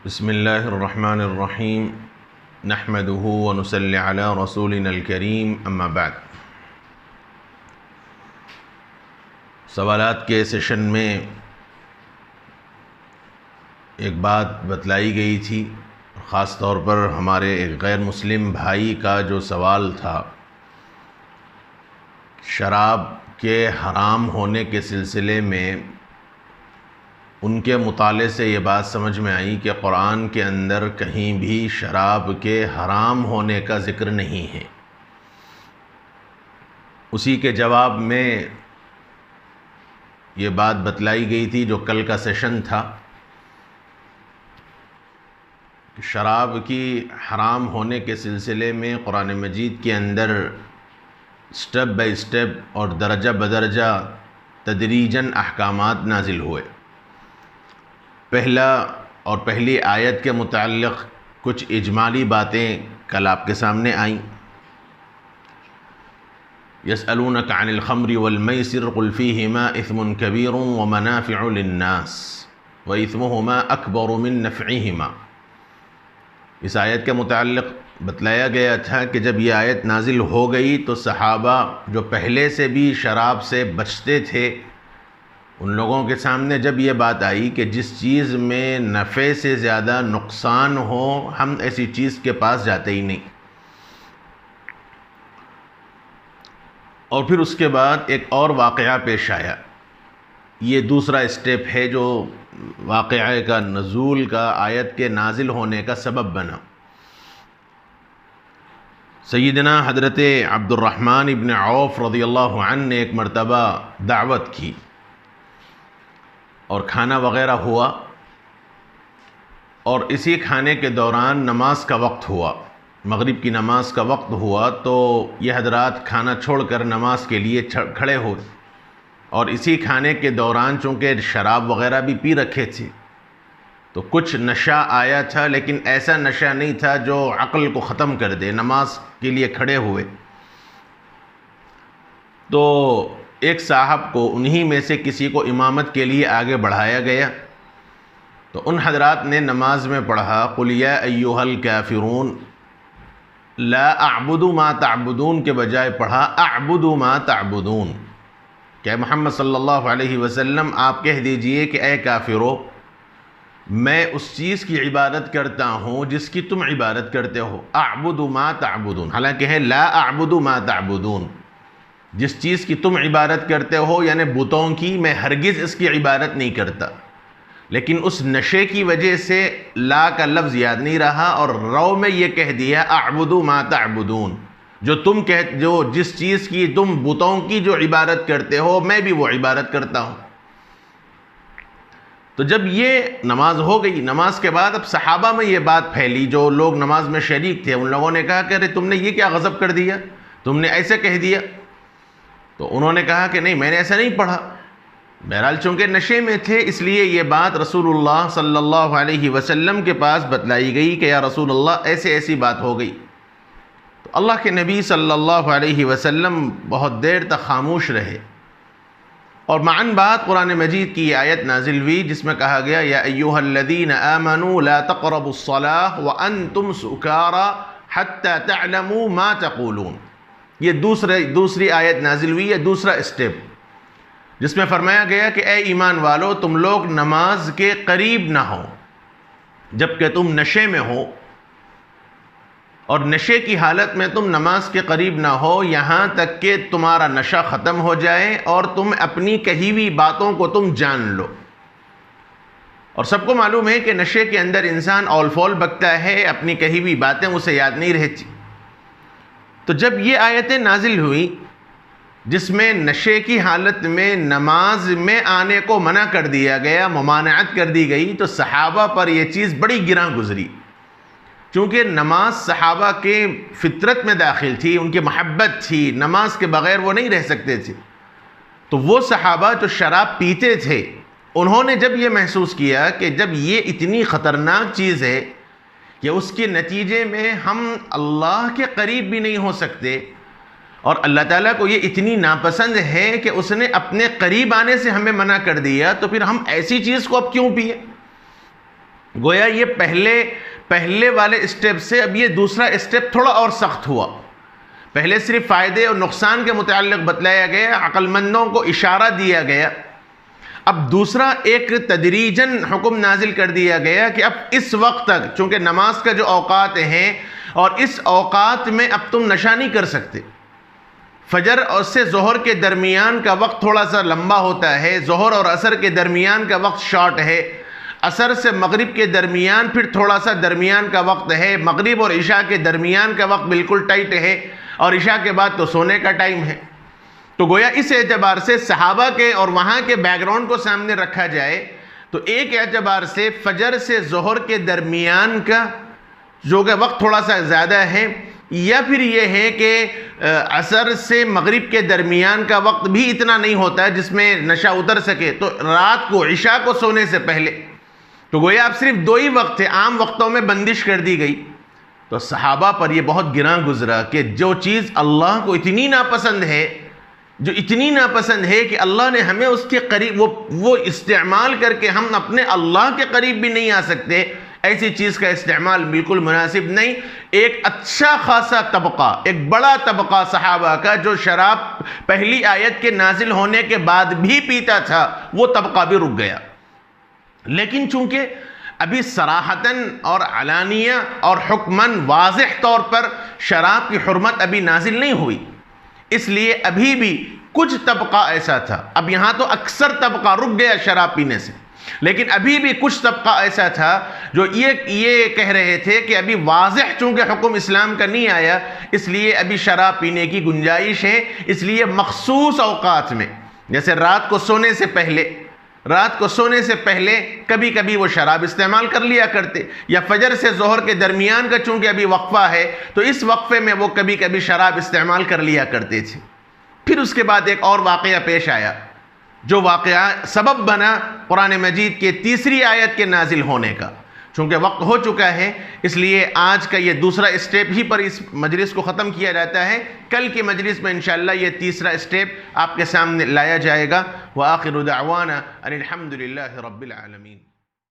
بسم اللہ الرحمن الرحیم نحمده ونصلی علی رسولنا الکریم اما بعد۔ سوالات کے سیشن میں ایک بات بتلائی گئی تھی، خاص طور پر ہمارے ایک غیر مسلم بھائی کا جو سوال تھا، شراب کے حرام ہونے کے سلسلے میں ان کے مطالعے سے یہ بات سمجھ میں آئی کہ قرآن کے اندر کہیں بھی شراب کے حرام ہونے کا ذکر نہیں ہے۔ اسی کے جواب میں یہ بات بتلائی گئی تھی جو کل کا سیشن تھا، کہ شراب کی حرام ہونے کے سلسلے میں قرآن مجید کے اندر سٹیپ بائی سٹیپ اور درجہ بدرجہ تدریجاً احکامات نازل ہوئے۔ پہلی آیت کے متعلق کچھ اجمالی باتیں کل آپ کے سامنے آئیں۔ یسألونک عن الخمر والمیسر قل فیہما اثم کبیر ومنافع للناس واثمہما اکبر من نفعہما۔ اس آیت کے متعلق بتلایا گیا تھا کہ جب یہ آیت نازل ہو گئی تو صحابہ جو پہلے سے بھی شراب سے بچتے تھے، ان لوگوں کے سامنے جب یہ بات آئی کہ جس چیز میں نفع سے زیادہ نقصان ہو ہم ایسی چیز کے پاس جاتے ہی نہیں۔ اور پھر اس کے بعد ایک اور واقعہ پیش آیا، یہ دوسرا اسٹیپ ہے جو واقعہ کا نزول کا، آیت کے نازل ہونے کا سبب بنا۔ سیدنا حضرت عبد الرحمن ابن عوف رضی اللہ عنہ نے ایک مرتبہ دعوت کی اور کھانا وغیرہ ہوا، اور اسی کھانے کے دوران نماز کا وقت ہوا، مغرب کی نماز کا وقت ہوا، تو یہ حضرات کھانا چھوڑ کر نماز کے لیے کھڑے ہوئے، اور اسی کھانے کے دوران چونکہ شراب وغیرہ بھی پی رکھے تھے تو کچھ نشہ آیا تھا، لیکن ایسا نشہ نہیں تھا جو عقل کو ختم کر دے۔ نماز کے لیے کھڑے ہوئے تو ایک صاحب کو انہی میں سے کسی کو امامت کے لیے آگے بڑھایا گیا، تو ان حضرات نے نماز میں پڑھا قل یا ایھا الکافرون لا اعبد ما تعبدون کے بجائے پڑھا اعبد ما تعبدون، کہ محمد صلی اللہ علیہ وسلم آپ کہہ دیجئے کہ اے کافرو، میں اس چیز کی عبادت کرتا ہوں جس کی تم عبادت کرتے ہو، اعبد ما تعبدون، حالانکہ ہے لا اعبد ما تعبدون، جس چیز کی تم عبادت کرتے ہو یعنی بتوں کی، میں ہرگز اس کی عبادت نہیں کرتا، لیکن اس نشے کی وجہ سے لا کا لفظ یاد نہیں رہا اور رو میں یہ کہہ دیا اعبد ما تعبدون، جو جس چیز کی تم بتوں کی جو عبادت کرتے ہو میں بھی وہ عبادت کرتا ہوں۔ تو جب یہ نماز ہو گئی، نماز کے بعد اب صحابہ میں یہ بات پھیلی، جو لوگ نماز میں شریک تھے، ان لوگوں نے کہا کہ ارے تم نے یہ کیا غضب کر دیا، تم نے ایسے کہہ دیا۔ تو انہوں نے کہا کہ نہیں، میں نے ایسا نہیں پڑھا، بہرحال چونکہ نشے میں تھے اس لیے یہ بات رسول اللہ صلی اللہ علیہ وسلم کے پاس بتلائی گئی کہ یا رسول اللہ ایسی بات ہو گئی۔ تو اللہ کے نبی صلی اللہ علیہ وسلم بہت دیر تک خاموش رہے، اور معاً بعد قرآن مجید کی یہ آیت نازل ہوئی جس میں کہا گیا یا ایھا الذین آمنوا لا تقربوا الصلاة وانتم سکارى حتى تعلموا ما تقولون۔ یہ دوسری آیت نازل ہوئی ہے، دوسرا اسٹیپ، جس میں فرمایا گیا کہ اے ایمان والو، تم لوگ نماز کے قریب نہ ہو جبکہ تم نشے میں ہو، اور نشے کی حالت میں تم نماز کے قریب نہ ہو یہاں تک کہ تمہارا نشہ ختم ہو جائے اور تم اپنی کہی ہوئی باتوں کو تم جان لو۔ اور سب کو معلوم ہے کہ نشے کے اندر انسان اول فول بکتا ہے، اپنی کہی ہوئی باتیں اسے یاد نہیں رہتی۔ تو جب یہ آیتیں نازل ہوئی جس میں نشے کی حالت میں نماز میں آنے کو منع کر دیا گیا، ممانعت کر دی گئی، تو صحابہ پر یہ چیز بڑی گراں گزری، چونکہ نماز صحابہ کے فطرت میں داخل تھی، ان کی محبت تھی، نماز کے بغیر وہ نہیں رہ سکتے تھے۔ تو وہ صحابہ جو شراب پیتے تھے انہوں نے جب یہ محسوس کیا کہ جب یہ اتنی خطرناک چیز ہے کہ اس کے نتیجے میں ہم اللہ کے قریب بھی نہیں ہو سکتے، اور اللہ تعالیٰ کو یہ اتنی ناپسند ہے کہ اس نے اپنے قریب آنے سے ہمیں منع کر دیا، تو پھر ہم ایسی چیز کو اب کیوں پیے؟ گویا یہ پہلے والے اسٹیپ سے اب یہ دوسرا اسٹیپ تھوڑا اور سخت ہوا. پہلے صرف فائدے اور نقصان کے متعلق بتلایا گیا، عقل مندوں کو اشارہ دیا گیا. اب دوسرا ایک تدریجاً حکم نازل کر دیا گیا کہ اب اس وقت تک، چونکہ نماز کا جو اوقات ہیں اور اس اوقات میں اب تم نشہ نہیں کر سکتے. فجر اور سے ظہر کے درمیان کا وقت تھوڑا سا لمبا ہوتا ہے، ظہر اور عصر کے درمیان کا وقت شارٹ ہے، عصر سے مغرب کے درمیان پھر تھوڑا سا درمیان کا وقت ہے، مغرب اور عشاء کے درمیان کا وقت بالکل ٹائٹ ہے، اور عشاء کے بعد تو سونے کا ٹائم ہے. تو گویا اس اعتبار سے صحابہ کے اور وہاں کے بیک گراؤنڈ کو سامنے رکھا جائے تو ایک اعتبار سے فجر سے ظہر کے درمیان کا جو کہ وقت تھوڑا سا زیادہ ہے، یا پھر یہ ہے کہ عصر سے مغرب کے درمیان کا وقت بھی اتنا نہیں ہوتا ہے جس میں نشہ اتر سکے، تو رات کو عشاء کو سونے سے پہلے. تو گویا اب صرف 2 ہی وقت تھے، عام وقتوں میں بندش کر دی گئی. تو صحابہ پر یہ بہت گراں گزرا کہ جو چیز اللہ کو اتنی ناپسند ہے، جو اتنی ناپسند ہے کہ اللہ نے ہمیں اس کے قریب وہ استعمال کر کے ہم اپنے اللہ کے قریب بھی نہیں آ سکتے، ایسی چیز کا استعمال بالکل مناسب نہیں. ایک اچھا خاصا طبقہ، ایک بڑا طبقہ صحابہ کا جو شراب پہلی آیت کے نازل ہونے کے بعد بھی پیتا تھا، وہ طبقہ بھی رک گیا. لیکن چونکہ ابھی صراحتاً اور علانیہ اور حکماً واضح طور پر شراب کی حرمت ابھی نازل نہیں ہوئی، اس لیے ابھی بھی کچھ طبقہ ایسا تھا. اب یہاں تو اکثر طبقہ رک گیا شراب پینے سے، لیکن ابھی بھی کچھ طبقہ ایسا تھا جو یہ کہہ رہے تھے کہ ابھی واضح چونکہ حکم اسلام کا نہیں آیا، اس لیے ابھی شراب پینے کی گنجائش ہے. اس لیے مخصوص اوقات میں، جیسے رات کو سونے سے پہلے کبھی کبھی وہ شراب استعمال کر لیا کرتے، یا فجر سے ظہر کے درمیان کا چونکہ ابھی وقفہ ہے تو اس وقفے میں وہ کبھی کبھی شراب استعمال کر لیا کرتے تھے. پھر اس کے بعد ایک اور واقعہ پیش آیا جو واقعہ سبب بنا قرآن مجید کے 3ری آیت کے نازل ہونے کا. چونکہ وقت ہو چکا ہے اس لیے آج کا یہ دوسرا اسٹیپ ہی پر اس مجلس کو ختم کیا جاتا ہے. کل کی مجلس میں انشاءاللہ یہ تیسرا اسٹیپ آپ کے سامنے لایا جائے گا. وآخر دعوانا ان الحمد للہ رب العالمین.